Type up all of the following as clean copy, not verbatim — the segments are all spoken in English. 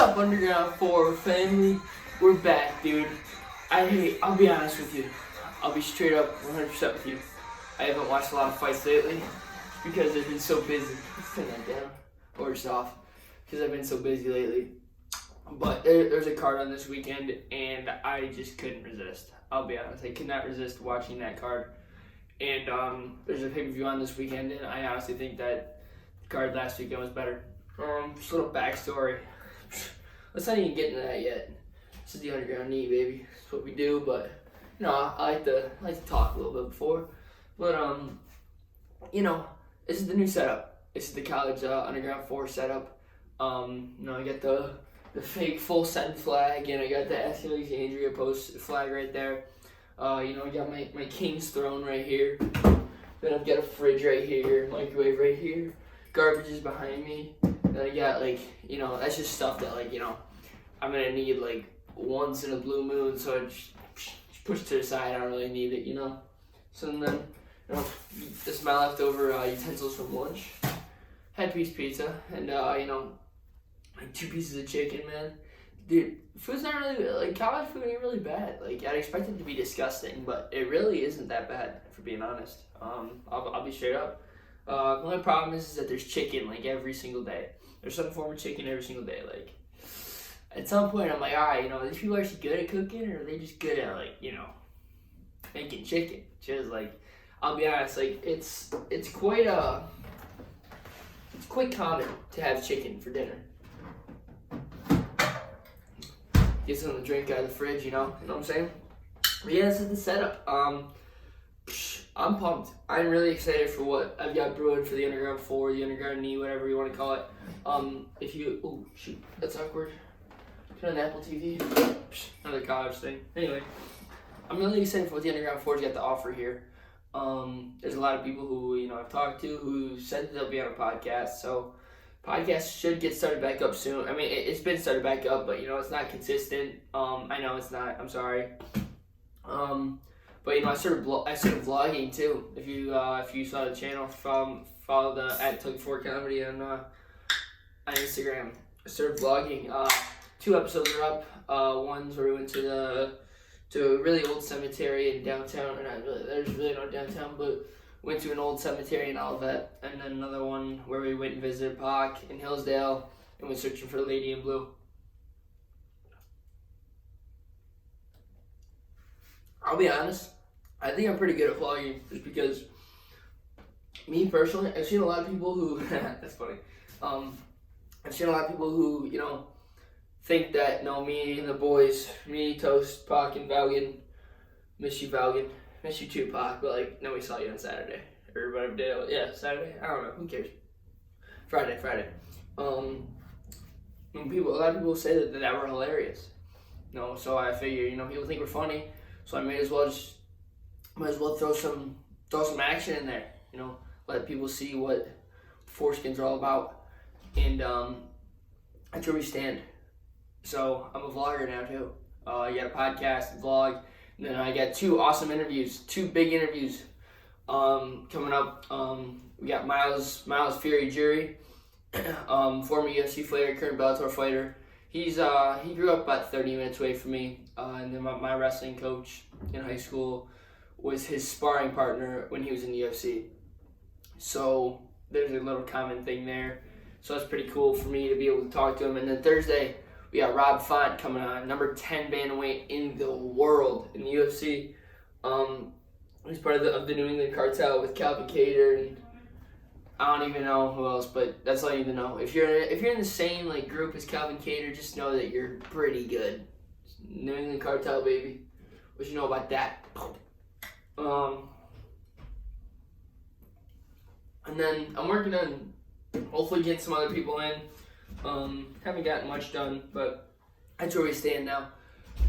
up, Underground 4 family? We're back, dude. I'll be honest with you. I'll be straight up 100% with you. I haven't watched a lot of fights lately because I've been so busy. Let's turn that down. Or it's off. Because I've been so busy lately. But there's a card on this weekend, and I just couldn't resist. I'll be honest. I could not resist watching that card. And there's a pay-per-view on this weekend, and I honestly think that the card last weekend was better. Just a little backstory. Let's not even get into that yet. This is the Underground Knee, baby. That's what we do, but you know, I like to talk a little bit before. But you know, this is the new setup. This is the college Underground 4 setup. You know, I got the fake full send flag, and I got the S. Alexandria post flag right there. You know, I got my King's Throne right here. Then I've got a fridge right here, microwave right here. Garbage is behind me. Then I got, like, you know, that's just stuff that, like, you know, I'm going to need, like, once in a blue moon, so I just push to the side. I don't really need it, you know. So then, you know, this is my leftover utensils from lunch. Had piece pizza, and, you know, like 2 pieces of chicken, man. Dude, food's not really, like, college food ain't really bad. Like, I'd expect it to be disgusting, but it really isn't that bad, for being honest. I'll be straight up. The only problem is that there's chicken, like, every single day. There's some form of chicken every single day. Like, at some point, I'm like, alright, you know, these people are actually good at cooking, or are they just good at, like, you know, making chicken? Just, like, I'll be honest, like, it's quite common to have chicken for dinner. Get something to drink out of the fridge, you know what I'm saying? But yeah, this is the setup. I'm pumped. I'm really excited for what I've got brewing for the Underground 4, the Underground Knee, whatever you want to call it. Oh shoot, that's awkward. Turn on the Apple TV. Another college thing. Anyway, I'm really excited for what the Underground 4's got to offer here. There's a lot of people who, you know, I've talked to who said that they'll be on a podcast, so podcast should get started back up soon. I mean, it's been started back up, but, you know, it's not consistent. I know it's not. I'm sorry. But, you know, I started vlogging too. If you saw the channel, follow the @Tug4 Comedy on Instagram. I started vlogging. 2 episodes are up. One's where we went to a really old cemetery in downtown, or not really. There's really no downtown, but went to an old cemetery in Olivet, and then another one where we went and visited Pac in Hillsdale and went searching for the Lady in Blue. I'll be honest, I think I'm pretty good at vlogging, just because me personally, I've seen a lot of people who that's funny. I've seen a lot of people who, you know, think that, no, me and the boys, me, Toast, Pac, and Valgan, miss you, Valgan. Miss you too, Pac, but, like, no, we saw you on Saturday. Or whatever day. Yeah, Saturday? I don't know. Who cares? Friday. A lot of people say that we're hilarious. You know, so I figure, you know, people think we're funny, so I might as well throw some action in there. You know, let people see what foreskins are all about. And that's where we stand. So I'm a vlogger now too. I got a podcast, a vlog. And then I got 2 awesome interviews, 2 big interviews coming up. We got Miles Fury Jury, former UFC fighter, current Bellator fighter. He grew up about 30 minutes away from me, and then my wrestling coach in high school was his sparring partner when he was in the UFC. So there's a little common thing there. So that's pretty cool for me to be able to talk to him. And then Thursday, we got Rob Font coming on, number 10 bantamweight in the world in the UFC. He's part of the New England cartel with Calvin Kattar, and I don't even know who else, but that's all you need to know. If you're in the same, like, group as Calvin Kattar, just know that you're pretty good. New England cartel, baby. What you know about that? And then I'm working on hopefully getting some other people in. Haven't gotten much done, but that's where we stand now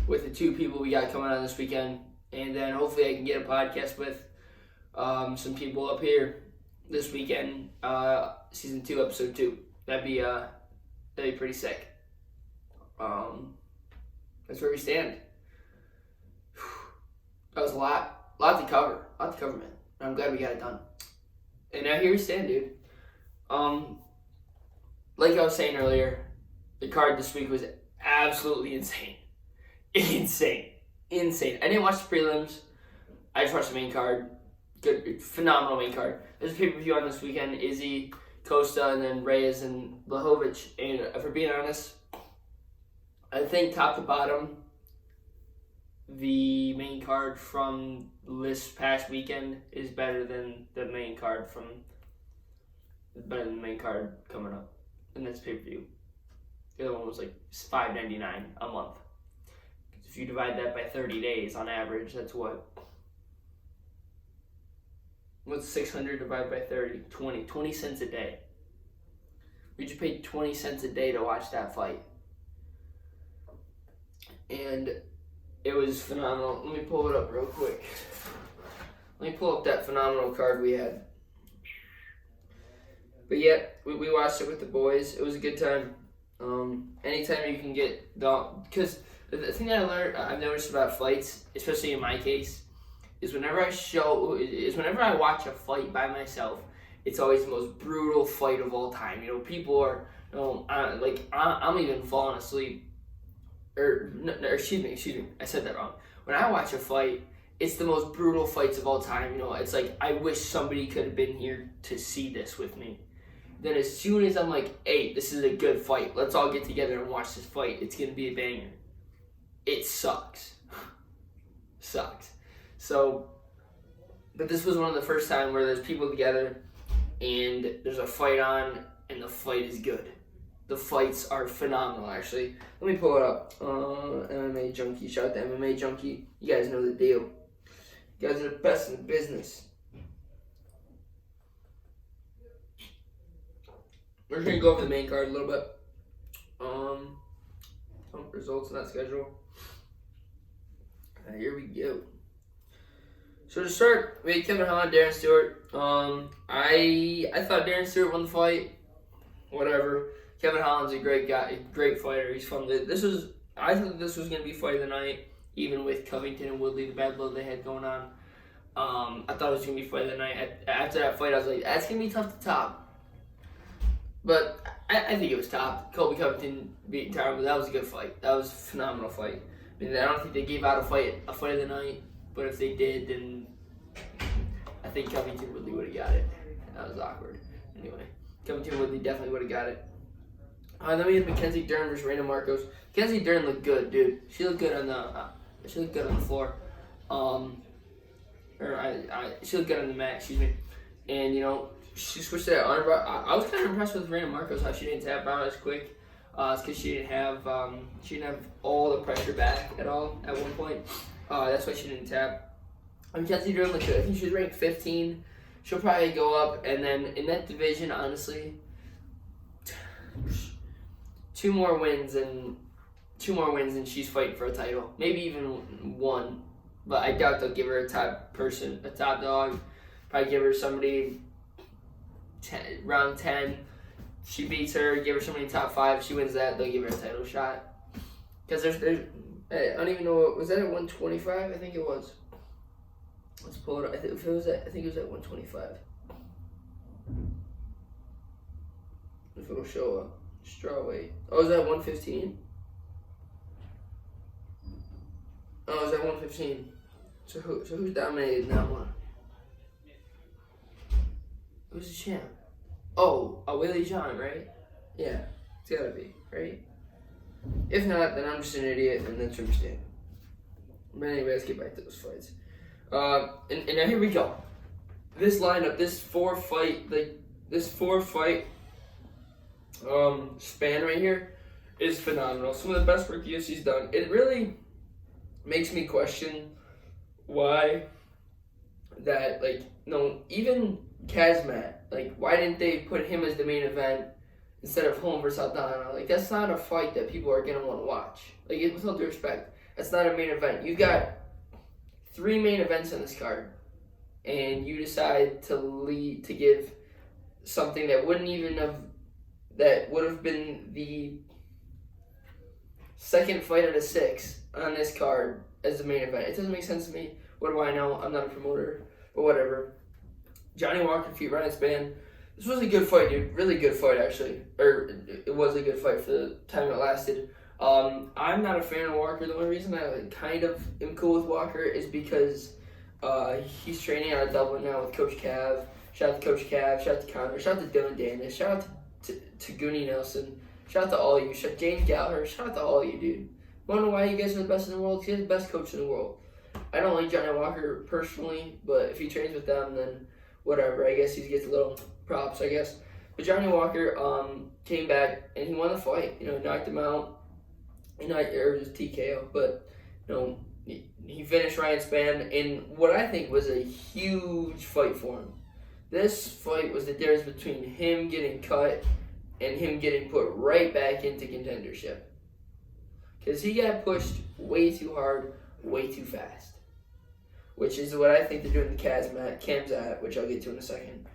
with the 2 people we got coming on this weekend. And then hopefully I can get a podcast with some people up here this weekend, season 2, episode 2. That'd be pretty sick. That's where we stand. That was a lot to cover, man. I'm glad we got it done. And now here we stand, dude. Like I was saying earlier, The card this week was absolutely insane. Insane. I didn't watch the prelims. I just watched the main card. Good, phenomenal main card. There's a pay-per-view on this weekend. Izzy, Costa, and then Reyes and Blachowicz. And if we're being honest, I think top to bottom, the main card from this past weekend is better than the main card coming up in this pay-per-view. The other one was like $5.99 a month. If you divide that by 30 days on average, that's what? What's 600 divided by 30? 20 cents a day. We just paid 20 cents a day to watch that fight. And it was phenomenal. Let me pull it up real quick. Let me pull up that phenomenal card we had. But yeah, we watched it with the boys. It was a good time. Anytime you can get because the thing that I've noticed about fights, especially in my case, is whenever I watch a fight by myself, it's always the most brutal fight of all time. You know, people are, I'm even falling asleep. Excuse me, I said that wrong. When I watch a fight, it's the most brutal fights of all time. You know, it's like, I wish somebody could have been here to see this with me. Then as soon as I'm like, hey, this is a good fight, let's all get together and watch this fight, it's going to be a banger. It sucks. Sucks. So, but this was one of the first time where there's people together and there's a fight on and the fight is good. The fights are phenomenal, actually. Let me pull it up. MMA Junkie. Shout out to MMA Junkie. You guys know the deal. You guys are the best in the business. We're just going to go over the main card a little bit. Results in that schedule. Here we go. So to start, we had Kevin Holland, Darren Stewart. I thought Darren Stewart won the fight. Whatever. Kevin Holland's a great guy, a great fighter. He's fun. I thought this was going to be fight of the night, even with Covington and Woodley, the bad blood they had going on. I thought it was going to be fight of the night. After that fight, I was like, that's going to be tough to top. But I think it was topped. Colby Covington beat Tyron, but that was a good fight. That was a phenomenal fight. I mean, I don't think they gave out a fight of the night, but if they did, then I think Covington Woodley would have got it. That was awkward. Anyway, Covington Woodley definitely would have got it. Then we had Mackenzie Dern versus Reina Marcos. Mackenzie Dern looked good, dude. She looked good on the floor. She looked good on the mat. Excuse me. And you know, she switched to that armbar. I was kind of impressed with Reina Marcos how she didn't tap out as quick. It's because she didn't have all the pressure back at all at one point. That's why she didn't tap. Mackenzie Dern looked good. I think she was ranked 15. She'll probably go up, and then in that division, honestly, two more wins and she's fighting for a title. Maybe even one, but I doubt they'll give her a top dog. Probably give her somebody round 10. She beats her, give her somebody top 5. She wins that, they'll give her a title shot. Because there's I don't even know, was that at 125? I think it was. Let's pull it up. I think it was at 125. If it'll show up. Straw weight. Oh, is that 115? Oh, is that 115? So who's dominated in that one? Who's the champ? Oh, Willie John, right? Yeah, it's gotta be, right? If not, then I'm just an idiot, and that's understandable. But anyway, let's get back to those fights. And now here we go. This lineup, this four fight span right here is phenomenal. Some of the best work UFC's done. It really makes me question why that, even Khamzat, why didn't they put him as the main event instead of Holm versus Aldana? That's not a fight that people are gonna want to watch. With all due respect, that's not a main event. You've got 3 main events on this card, and you decide to give something that would have been the second fight out of 6 on this card as the main event. It doesn't make sense to me. What do I know? I'm not a promoter, but whatever. Johnny Walker defeat Ryan Spann. This was a good fight, dude. Really good fight, actually. Or it was a good fight for the time it lasted. I'm not a fan of Walker. The only reason I kind of am cool with Walker is because he's training out of Dublin now with Coach Cav. Shout out to Coach Cav. Shout out to Connor. Shout out to Dylan Danis. Shout out to Goonie Nelson. Shout out to all you. Shout out to James Gallagher. Shout out to all you, dude. Wanna know why you guys are the best in the world? Because he's the best coach in the world. I don't like Johnny Walker personally, but if he trains with them, then whatever. I guess he gets a little props, I guess. But Johnny Walker came back and he won the fight. You know, knocked him out. It was TKO, but you know, he finished Ryan Spann in what I think was a huge fight for him. This fight was the difference between him getting cut and him getting put right back into contendership. Because he got pushed way too hard, way too fast. Which is what I think they're doing to Khamzat, which I'll get to in a second.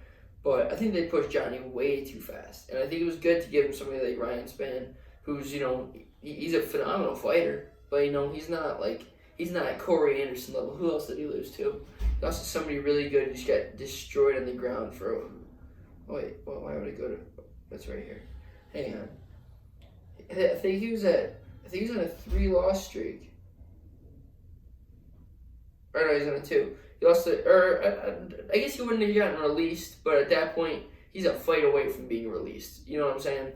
But I think they pushed Johnny way too fast. And I think it was good to give him somebody like Ryan Spann, who's, you know, he's a phenomenal fighter. But, you know, he's not at Corey Anderson level. Who else did he lose to? He lost to somebody really good. He just got destroyed on the ground for wait, well, why would I go to... That's right here. Hang on. I think he was on a 3-loss streak. Or no, he's on a 2. He lost I guess he wouldn't have gotten released, but at that point, he's a fight away from being released. You know what I'm saying?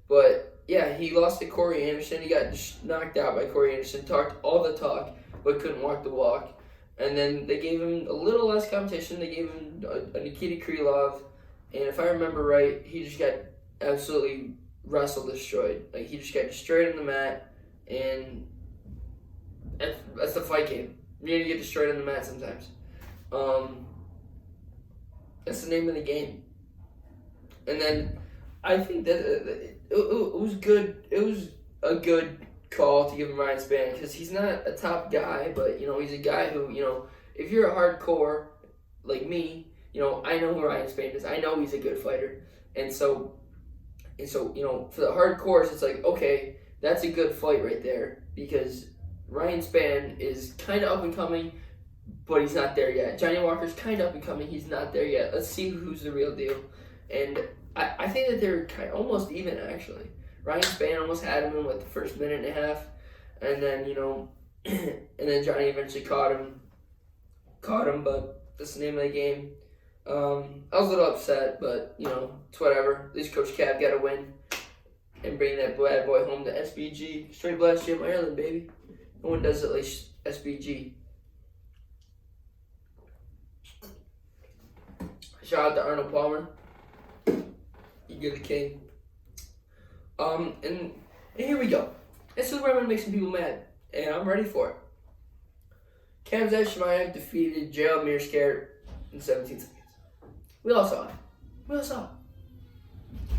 But yeah, he lost to Corey Anderson. He got knocked out by Corey Anderson. Talked all the talk, but couldn't walk the walk. And then they gave him a little less competition. They gave him a Nikita Krylov, and if I remember right, he just got absolutely destroyed. Like, he just got destroyed on the mat, and that's the fight game. You need to get destroyed on the mat sometimes. That's the name of the game. And then I think that it was good. It was a good call to give him Ryan Spann because he's not a top guy, but you know, he's a guy who, you know, if you're a hardcore like me, you know, I know who Ryan Spann is. I know he's a good fighter, and so you know, for the hardcores, it's like, okay, that's a good fight right there because Ryan Spann is kind of up and coming, but he's not there yet. Johnny Walker's kind of up and coming. He's not there yet. Let's see who's the real deal. And I think that they're almost even, actually. Ryan Spann almost had him in the first minute and a half, and then, you know, and then Johnny eventually caught him, but that's the name of the game. I was a little upset, but, you know, it's whatever. At least Coach Cav got a win and bring that bad boy home to SBG. Straight Blast Gym, Ireland, baby. No one does it like SBG. Shout out to Arnold Palmer. You're the king. And here we go. This is where I'm going to make some people mad, and I'm ready for it. Khamzat Chimaev defeated Gerald Meerschaert in 17 seconds. We all saw it.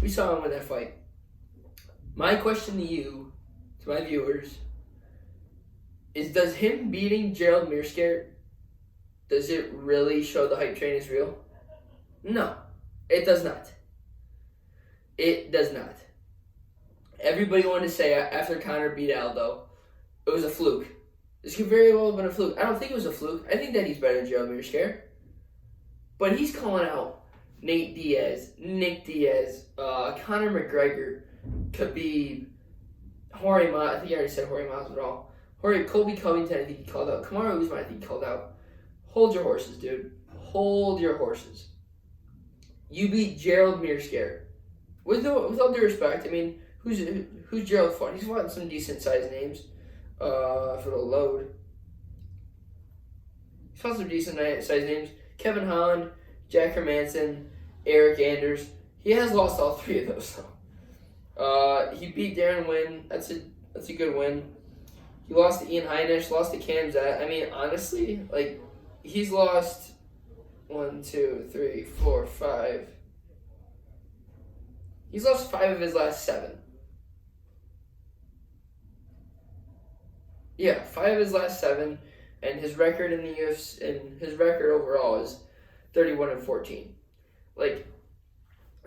We saw him win that fight. My question to you, to my viewers, is does him beating Gerald Meerschaert, does it really show the hype train is real? No, it does not. It does not. Everybody wanted to say after Conor beat Aldo, it was a fluke. This could very well have been a fluke. I don't think it was a fluke. I think that he's better than Gerald Meerschaert. But he's calling out Nate Diaz, Nick Diaz, Conor McGregor, Khabib, Jorge Mas. I think I already said Jorge Masvidal. Colby Covington, I think he called out. Kamaru Usman, I think he called out. Hold your horses, dude. Hold your horses. You beat Gerald Meerschaert. With all due respect, I mean, who's Gerald fought? He's fought some decent sized names. For the load. He's fought some decent sized names. Kevin Holland, Jack Hermanson, Eric Anders. He has lost all 3 of those though. He beat Darren Wynn. That's a good win. He lost to Ian Heinisch, lost to Khamzat. I mean, honestly, like, he's lost 1, 2, 3, 4, 5. He's lost 5 of his last 7. Yeah, 5 of his last 7, and his record in the UFC, and his record overall is 31-14. Like,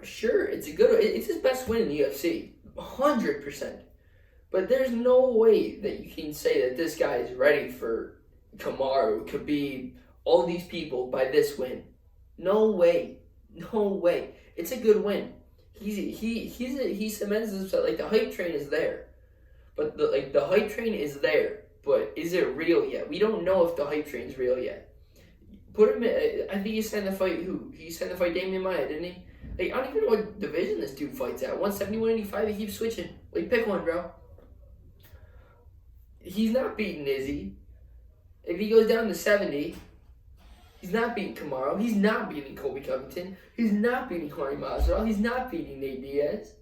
sure, it's his best win in the UFC, 100%. But there's no way that you can say that this guy is ready for Kamaru, Khabib, all these people by this win. No way. No way. It's a good win. He cements himself. Like, the hype train is there, but the hype train is there. But is it real yet? We don't know if the hype train's real yet. Put him in. I think he signed the fight. Who? He signed the fight Damian Maia, didn't he? Like, I don't even know what division this dude fights at. 170, 185. He keeps switching. Like, pick one, bro. He's not beating Izzy. If he goes down to 70, he's not beating Kamaru. He's not beating Colby Covington. He's not beating Jorge Masvidal. He's not beating Nate Diaz.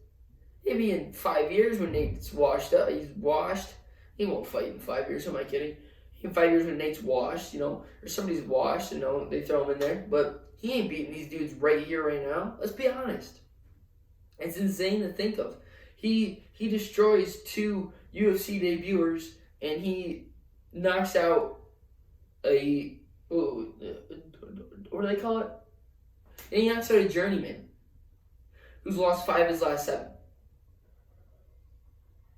Maybe in 5 years when Nate's washed up, he's washed. He won't fight in 5 years. Who am I kidding? In 5 years when Nate's washed, or somebody's washed, they throw him in there. But he ain't beating these dudes right here, right now. Let's be honest. It's insane to think of. He destroys 2 UFC debuters, and he knocks out what do they call it? And he knocks out a journeyman who's lost 5 of his last 7.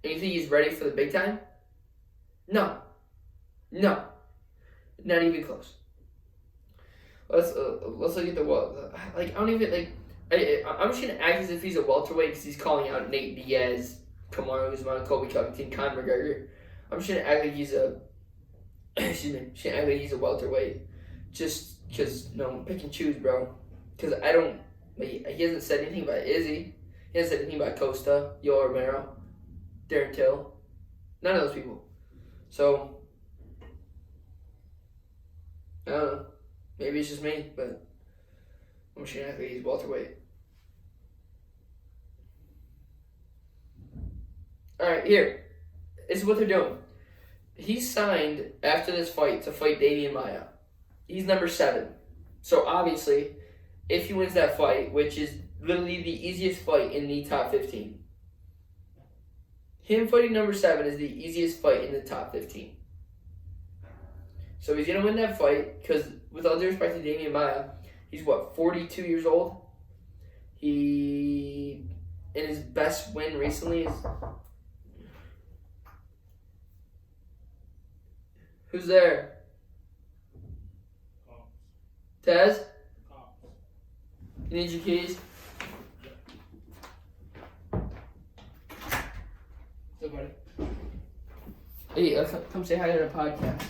And you think he's ready for the big time? No. Not even close. Let's look at I don't even I'm just gonna act as if he's a welterweight because he's calling out Nate Diaz, Kamaru Usman, Colby Covington, Conor McGregor. I'm just gonna act like he's a welterweight, just because pick and choose, bro. Because I don't. He hasn't said anything about Izzy. He hasn't said anything about Costa, Yoel Romero, Darren Till. None of those people. So I don't know. Maybe it's just me, but I'm just gonna act like he's welterweight. All right, here. This is what they're doing. He signed after this fight to fight Damian Maia. He's number 7. So obviously, if he wins that fight, which is literally the easiest fight in the top 15, him fighting number 7 is the easiest fight in the top 15. So he's gonna win that fight because, with all due respect to Damian Maia, he's 42 years old. And his best win recently is. Who's there? Tez? You need your keys? So, buddy. Hey, come say hi to the podcast.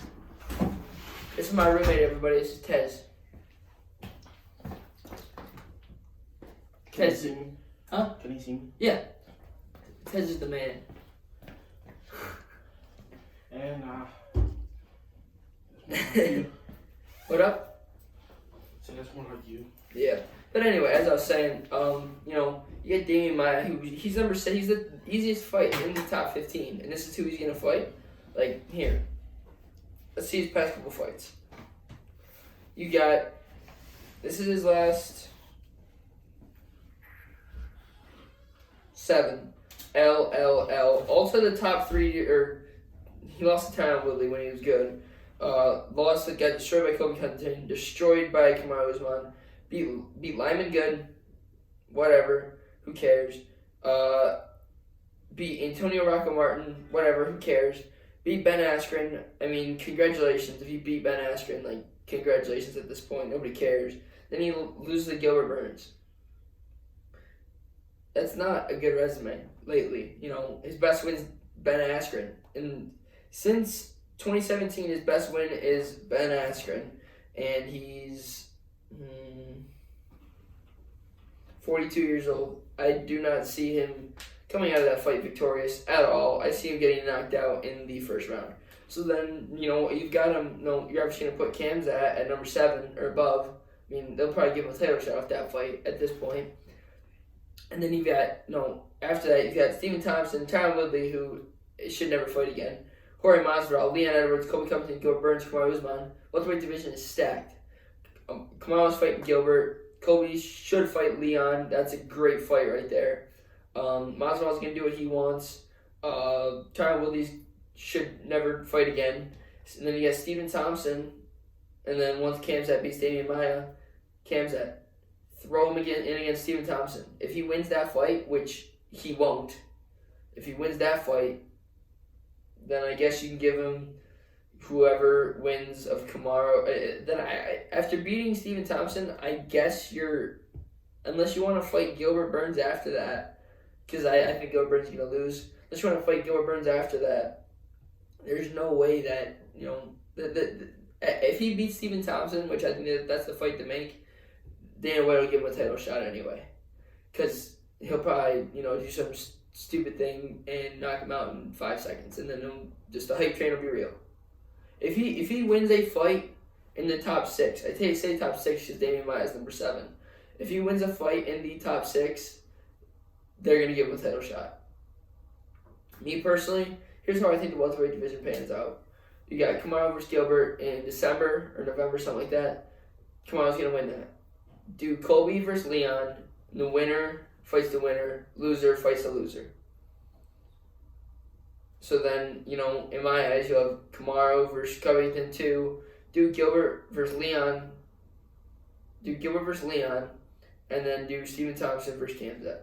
This is my roommate, everybody. This is Tez. Can you see me? Huh? Can you see me? Yeah. Tez is the man. And, What up? so that's more like you. Yeah. But anyway, as I was saying, you get Damian Maia. He's number 6. He's the easiest fight in the top 15. And this is who he's going to fight. Like, here. Let's see his past couple fights. You got, this is his last 7. LLL. Also the top 3, he lost to Tyron Woodley when he was good. Lost, got destroyed by Colby Covington, destroyed by Kamaru Usman, beat Lyman Good, whatever, who cares. Beat Antonio Rocco Martin, whatever, who cares. Beat Ben Askren. I mean, congratulations if you beat Ben Askren. Congratulations at this point. Nobody cares. Then he loses to Gilbert Burns. That's not a good resume lately. His best win's Ben Askren. And since 2017, his best win is Ben Askren. And he's 42 years old. I do not see him coming out of that fight victorious at all. I see him getting knocked out in the first round. So then, you've got him, you're obviously going to put Khamzat at number 7 or above. I mean, they'll probably give him a title shot off that fight at this point. And then you've got, after that, you've got Stephen Thompson, Tyron Woodley, who should never fight again. Jorge Masvidal, Leon Edwards, Colby Covington, Gilbert Burns, Kamaru Usman. Welterweight division is stacked. Kamaru's fighting Gilbert. Colby should fight Leon. That's a great fight right there. Masvidal's going to do what he wants. Tyron Woodley should never fight again. And then you got Stephen Thompson. And then once Khamzat beats Damian Maia, Khamzat, throw him in against Stephen Thompson. If he wins that fight, which he won't, if he wins that fight, then I guess you can give him whoever wins of Kamaru. Then after beating Stephen Thompson, I guess you're unless you want to fight Gilbert Burns after that, because I think Gilbert Burns is going to lose. Unless you want to fight Gilbert Burns after that, there's no way that, if he beats Stephen Thompson, which I think that's the fight to make, Dana White will give him a title shot anyway. Because he'll probably, do some stupid thing and knock him out in 5 seconds, and then just the hype train will be real. If he wins a fight in the top 6, I say top 6 because Damian Maia is number 7. If he wins a fight in the top 6, they're going to give him a title shot. Me personally, here's how I think the welterweight division pans out. You got Kamaru versus Gilbert in December or November, something like that. Kamaru's going to win that. Do Colby versus Leon. The winner fights the winner. Loser fights the loser. So then, in my eyes, you'll have Kamaru versus Covington 2. Do Gilbert versus Leon. And then do Stephen Thompson versus Khamzat.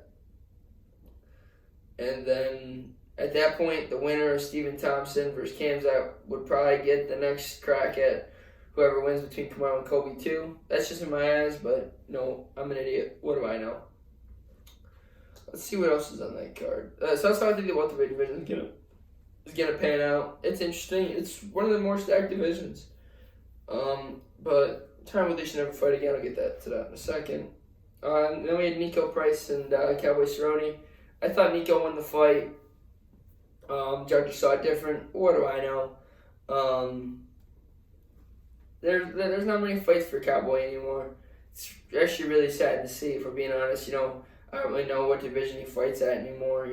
And then at that point, the winner of Stephen Thompson versus Khamzat would probably get the next crack at whoever wins between Kamaru and Colby 2. That's just in my eyes, but I'm an idiot. What do I know? Let's see what else is on that card. So that's how I think the welterweight division is gonna pan out. It's interesting. It's one of the more stacked divisions. But Tyron should never fight again. I'll get to that in a second. Then we had Nico Price and Cowboy Cerrone. I thought Nico won the fight. Judges saw it different. What do I know? There's not many fights for Cowboy anymore. It's actually really sad to see, if we're being honest. I don't really know what division he fights at anymore.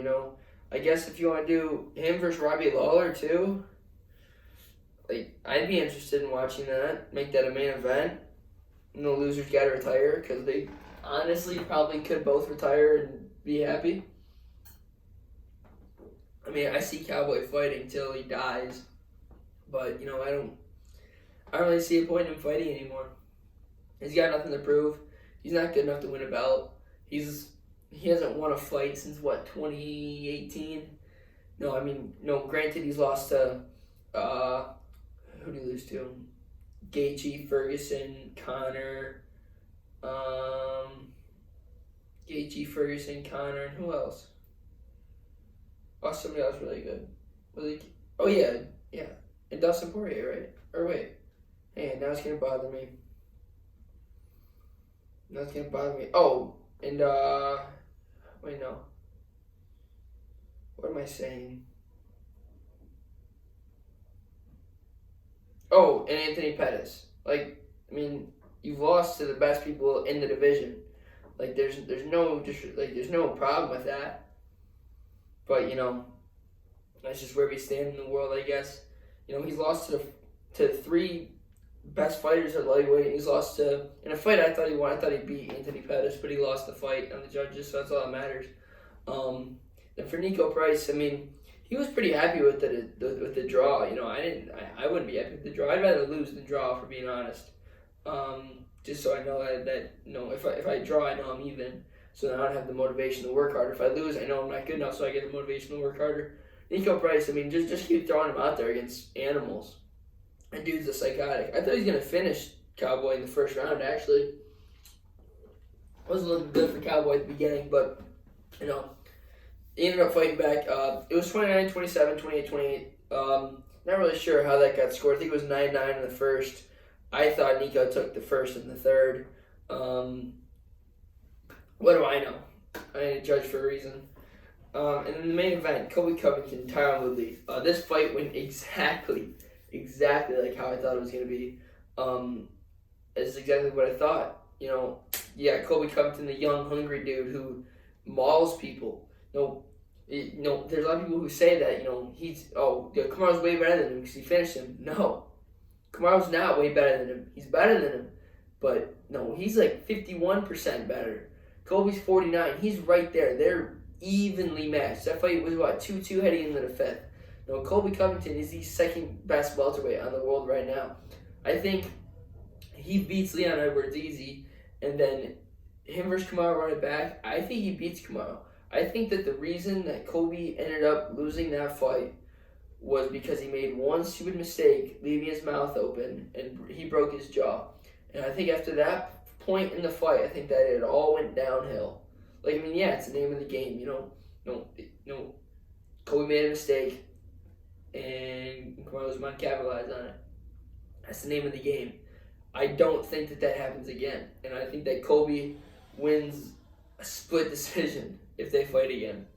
I guess if you want to do him versus Robbie Lawler too, I'd be interested in watching that. Make that a main event. And the losers got to retire, because they honestly probably could both retire and be happy. I mean, I see Cowboy fighting till he dies, but I don't really see a point in him fighting anymore. He's got nothing to prove. He's not good enough to win a belt. He hasn't won a fight since 2018. Granted, he's lost to who did he lose to? Gaethje, Ferguson, Conor. And who else? Lost somebody else really good. Oh yeah. And Dustin Poirier, right? Or wait. Hey, now it's gonna bother me. Oh, and wait, no. What am I saying? Oh, and Anthony Pettis. You've lost to the best people in the division. There's no problem with that. But that's just where we stand in the world, I guess. He's lost to 3 best fighters at lightweight. He's lost to, in a fight I thought he won. I thought he beat Anthony Pettis, but he lost the fight on the judges, so that's all that matters. Then for Nico Price, he was pretty happy with the draw. I wouldn't be happy with the draw. I'd rather lose than draw, for being honest. Just so I know that if I draw, I know I'm even. So then I don't have the motivation to work harder. If I lose, I know I'm not good enough, so I get the motivation to work harder. Nico Price, just keep throwing him out there against animals. That dude's a psychotic. I thought he was going to finish Cowboy in the first round, actually. Wasn't looking good for Cowboy at the beginning, but, he ended up fighting back. It was 29-27, 28-28. Not really sure how that got scored. I think it was 9-9 in the first. I thought Nico took the first and the third. What do I know? I ain't a judge for a reason. And then the main event, Colby Covington, Tyron Woodley. This fight went exactly like how I thought it was going to be. It's exactly what I thought. Colby Covington, the young, hungry dude who mauls people. There's a lot of people who say that, Kamaru's way better than him because he finished him. No. Kamaru's not way better than him. He's better than him. But, no, he's 51% better. Colby's 49. He's right there. They're evenly matched. That fight was, 2-2 heading into the 5th. No, Colby Covington is the second best welterweight on the world right now. I think he beats Leon Edwards easy, and then him versus Kamaru run it back. I think he beats Kamaru. I think that the reason that Colby ended up losing that fight was because he made one stupid mistake, leaving his mouth open, and he broke his jaw. And I think after that point in the fight, I think that it all went downhill. Like, I mean, yeah, it's the name of the game, you know. No, Colby made a mistake, and Kamaru Usman capitalized on it. That's the name of the game. I don't think that happens again, and I think that Colby wins a split decision if they fight again.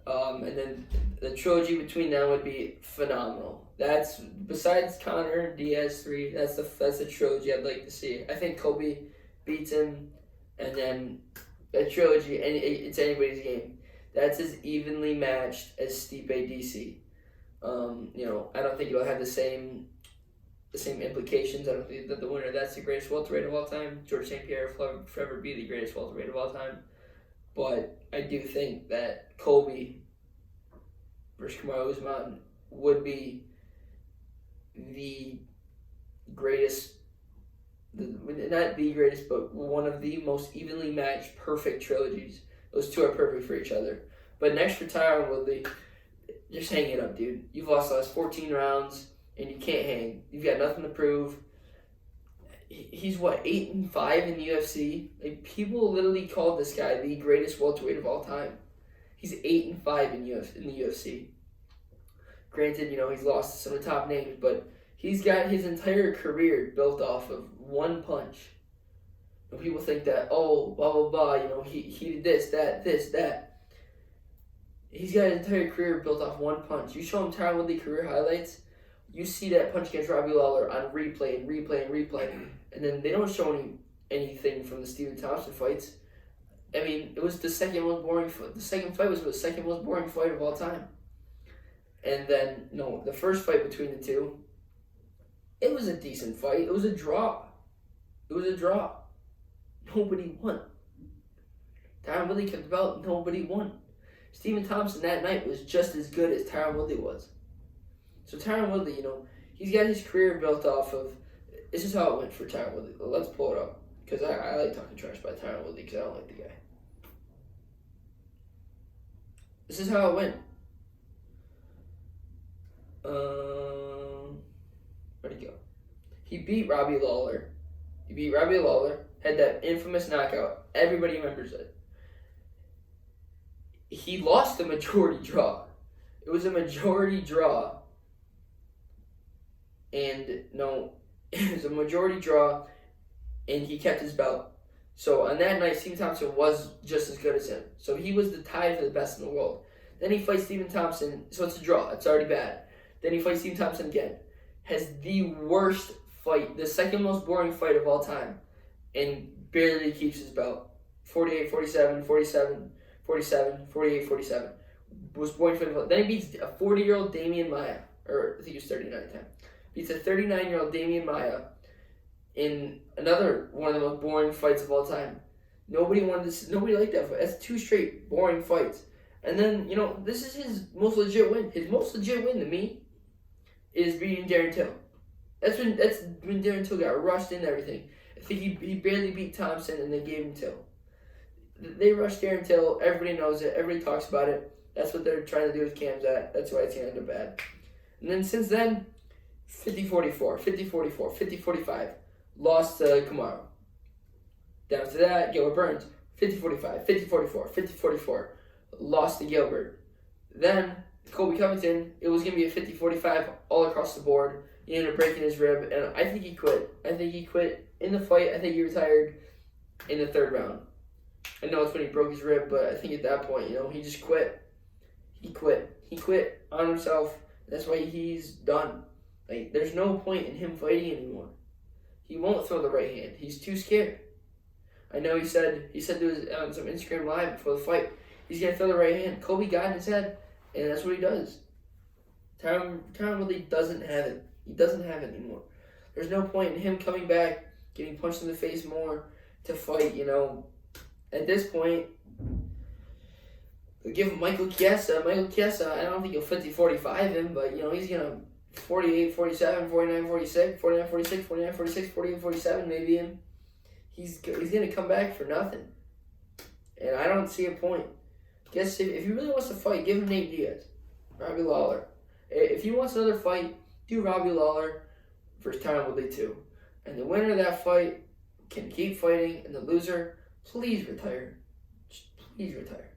And then the trilogy between them would be phenomenal. That's besides Conor and Diaz 3. That's the trilogy I'd like to see. I think Colby beats him, and then a trilogy, and it's anybody's game. That's as evenly matched as Stipe DC. I don't think it'll have the same implications. I don't think that the winner that's the greatest welterweight of all time. George St. Pierre will forever be the greatest welterweight of all time. But I do think that Colby versus Kamaru Usman would be the greatest, not the greatest, but one of the most evenly matched, perfect trilogies. Those two are perfect for each other. But next for Tyron Woodley, just hang it up, dude. You've lost the last 14 rounds, and you can't hang. You've got nothing to prove. He's 8-5 in the UFC. Like, people literally called this guy the greatest welterweight of all time. He's 8-5 in the UFC. Granted, he's lost to some of the top names, but he's got his entire career built off of one punch. And people think that, blah blah blah. He did this, that. He's got his entire career built off one punch. You show him Tyron Woodley career highlights. You see that punch against Robbie Lawler on replay, and then they don't show anything from the Stephen Thompson fights. I mean, it was the second most boring fight. The second fight was the second most boring fight of all time. And then, the first fight between the two, it was a decent fight. It was a draw. Nobody won. Tyron Woodley kept the belt. Nobody won. Stephen Thompson that night was just as good as Tyron Woodley was. So Tyron Woodley, he's got his career built off of. This is how it went for Tyron Woodley. Let's pull it up, because I like talking trash about Tyron Woodley because I don't like the guy. This is how it went. Where'd he go? He beat Robbie Lawler. Had that infamous knockout. Everybody remembers it. He lost the majority draw. It was a majority draw. And it was a majority draw, and he kept his belt. So on that night, Stephen Thompson was just as good as him. So he was the tie for the best in the world. Then he fights Stephen Thompson, so it's a draw. It's already bad. Then he fights Stephen Thompson again. Has the worst fight, the second most boring fight of all time, and barely keeps his belt. 48-47, 47-47, 48-47. Was boring for the belt. Then he beats a 40-year-old Damian Maia, or I think he was 39 at the time. Beats a 39-year-old Damian Maia in another one of the most boring fights of all time. Nobody wanted this. Nobody liked that fight. That's 2 straight boring fights. And then, this is his most legit win. His most legit win to me is beating Darren Till. That's when Darren Till got rushed and everything. I think he barely beat Thompson, and they gave him Till. They rushed Darren Till. Everybody knows it. Everybody talks about it. That's what they're trying to do with Khamzat. That's why it's going to end up bad. And then since then, 50-44, 50-44, 50-45. Lost to Kamaru. Down to that, Gilbert Burns. 50-45, 50-44, 50-44. Lost to Gilbert. Then, Colby Covington, it was going to be a 50-45 all across the board. He ended up breaking his rib, and I think he quit. In the fight. I think he retired in the 3rd round. I know it's when he broke his rib, but I think at that point, he just quit. He quit on himself. That's why he's done. Like, there's no point in him fighting anymore. He won't throw the right hand. He's too scared. I know he said to his on some Instagram Live before the fight, he's gonna throw the right hand. Colby got in his head, and that's what he does. Tyron Woodley doesn't have it. He doesn't have it anymore. There's no point in him coming back, getting punched in the face more to fight. At this point, give him Michael Chiesa. I don't think he'll 50-45 him, but he's gonna 48-47, 49-46, 49-46, 49-46, 48-47 maybe him. He's gonna come back for nothing, and I don't see a point. Guess if he really wants to fight, give him Nate Diaz, Robbie Lawler. If he wants another fight, do Robbie Lawler versus Tyron Woodley too, and the winner of that fight can keep fighting, and the loser, please retire. Just please retire.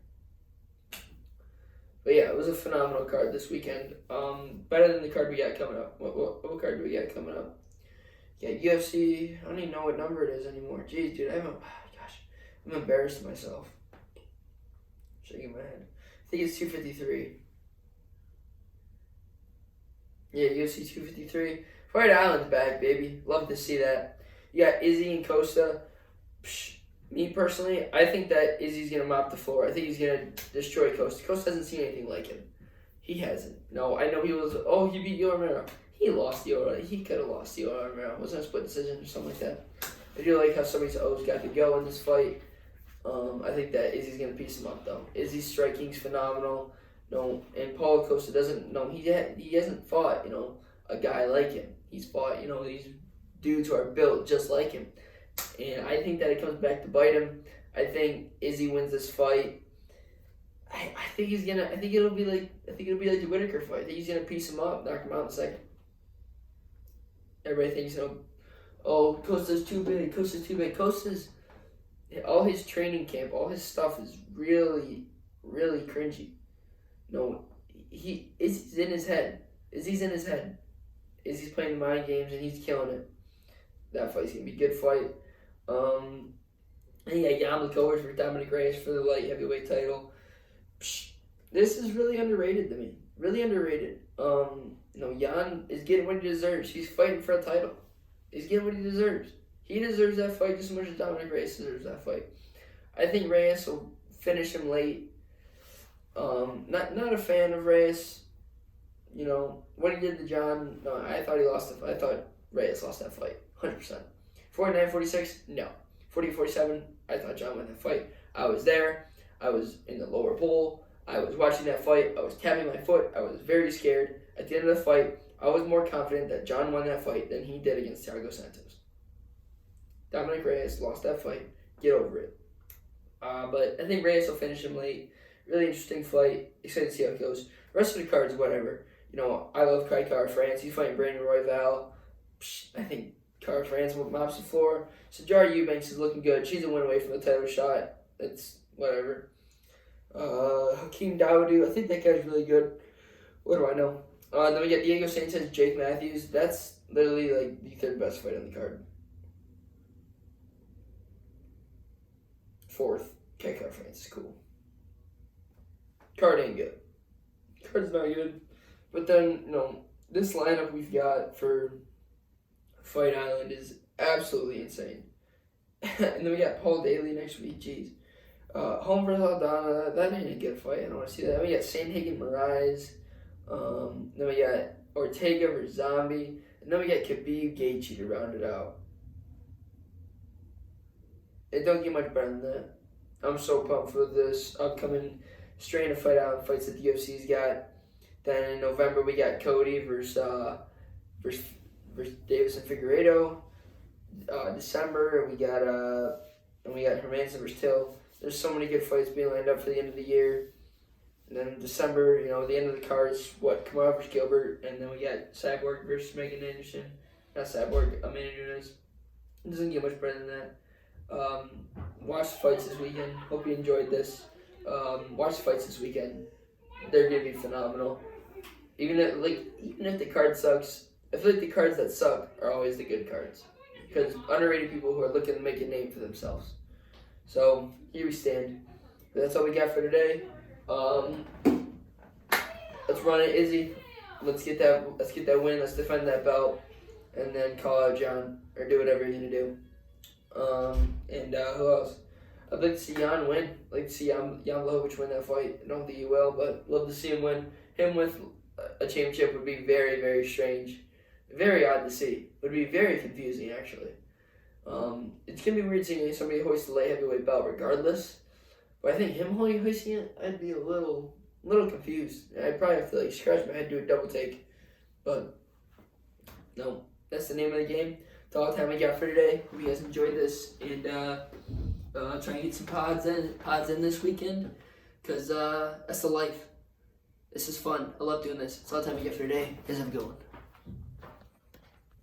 But yeah, it was a phenomenal card this weekend. Better than the card we got coming up. What card do we got coming up? Yeah, UFC. I don't even know what number it is anymore. Jeez, dude, I'm embarrassed of myself. Shaking my head. I think it's 253. Yeah, UFC 253. Fight Island's back, baby. Love to see that. You got Izzy and Costa. Me personally, I think that Izzy's going to mop the floor. I think he's going to destroy Costa. Costa hasn't seen anything like him. He hasn't. No, I know he was, he beat Yoel Romero. He lost Yoel. He could have lost Yoel Romero. Wasn't a split decision or something like that. I do like how somebody's O's got to go in this fight. I think that Izzy's going to piece him up, though. Izzy's striking's phenomenal. No, and Paulo Costa doesn't, he hasn't fought, a guy like him. He's fought, these dudes who are built just like him. And I think that it comes back to bite him. I think Izzy wins this fight. I think it'll be like the Whitaker fight. I think he's gonna piece him up, knock him out in a second. Everybody thinks, Costa's too big. Costa's all his training camp, all his stuff is really, really cringy. Izzy's in his head. Izzy's playing the mind games and he's killing it. That fight's gonna be a good fight. And yeah, Jan Blachowicz for Dominic Reyes for the light heavyweight title. This is really underrated to me. Really underrated. Jan is getting what he deserves. He's fighting for a title. He's getting what he deserves. He deserves that fight just as much as Dominic Reyes deserves that fight. I think Reyes will finish him late. Not a fan of Reyes. What he did to John, no, I thought he lost I thought Reyes lost that fight. 100%. 49-46, no. 40-47, I thought John won that fight. I was there. I was in the lower bowl. I was watching that fight. I was tapping my foot. I was very scared. At the end of the fight, I was more confident that John won that fight than he did against Thiago Santos. Dominic Reyes lost that fight. Get over it. But I think Reyes will finish him late. Really interesting fight. Excited to see how it goes. The rest of the cards, whatever. I love Kai Kara-France. He's fighting Brandon Royval. I think Kara-France mops the floor. Sajara Eubanks is looking good. She's a win away from the title shot. It's whatever. Hakeem Dawodu, I think that guy's really good. What do I know? Then we get Diego Sanchez, Jake Matthews. That's literally like the third best fight on the card. Fourth, Kai Kara-France is cool. Card ain't good. Card's not good. But then, this lineup we've got for Fight Island is absolutely insane. And then we got Paul Daly next week. Jeez. Home versus Aldana. That ain't a good fight. I don't want to see that. Then we got Sandhagen Moraes. Then we got Ortega versus Zombie. And then we got Khabib Gaethje to round it out. It don't get much better than that. I'm so pumped for this upcoming strain of Fight Island fights that the UFC's got. Then in November we got Cody versus Davis and Figueiredo. December we got Hermanson versus Till. There's so many good fights being lined up for the end of the year. And then December, the end of the cards, Kamara versus Gilbert, and then we got Cyborg versus Megan Anderson. Not Cyborg, Amanda Nunes. It doesn't get much better than that. Watch the fights this weekend. Hope you enjoyed this. Watch the fights this weekend. They're gonna be phenomenal. Even if the card sucks, I feel like the cards that suck are always the good cards. Because underrated people who are looking to make a name for themselves. So here we stand. But that's all we got for today. Let's run it, Izzy. Let's get that win. Let's defend that belt, and then call out John or do whatever you're gonna do. Who else? I'd like to see Jan win. I'd like to see Jan Blachowicz win that fight. I don't think he will, but love to see him win. Him with a championship would be very, very strange. Very odd to see. Would be very confusing, actually. It's going to be weird seeing somebody hoist the light heavyweight belt regardless. But I think him hoisting it, I'd be a little confused. I'd probably have to scratch my head, do a double take. But, no. That's the name of the game. That's all the time we got for today. Hope you guys enjoyed this. And, try and get some pods in this weekend. Because, that's the life. This is fun. I love doing this. That's all the time we get for today. Guys, have a good one.